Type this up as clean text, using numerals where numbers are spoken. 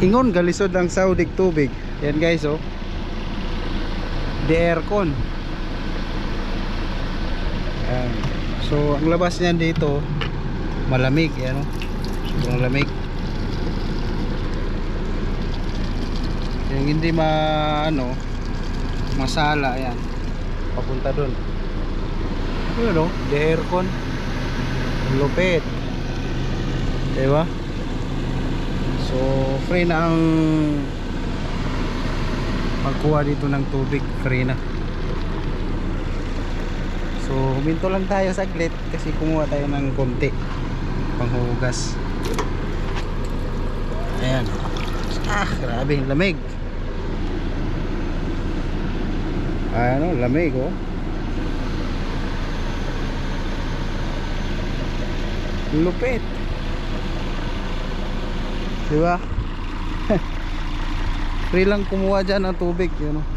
Ingon galisod ang saudig tubig. Yan guys, oh. The aircon. Ayan. So ang labas niyan dito malamig, yan, oh. Sobrang lamig. Yung hindi masala, yan, papunta dun. Yun, oh, the aircon. Lupit, diba? So free na ang pagkuha dito ng tubig, free na. So huminto lang tayo saglit kasi kumuha tayo ng konti panghugas. Ayan. Grabe lamig. Ano, lamig, oh. Lupit, diba? Free lang kumuha dyan ng tubig, yun, know?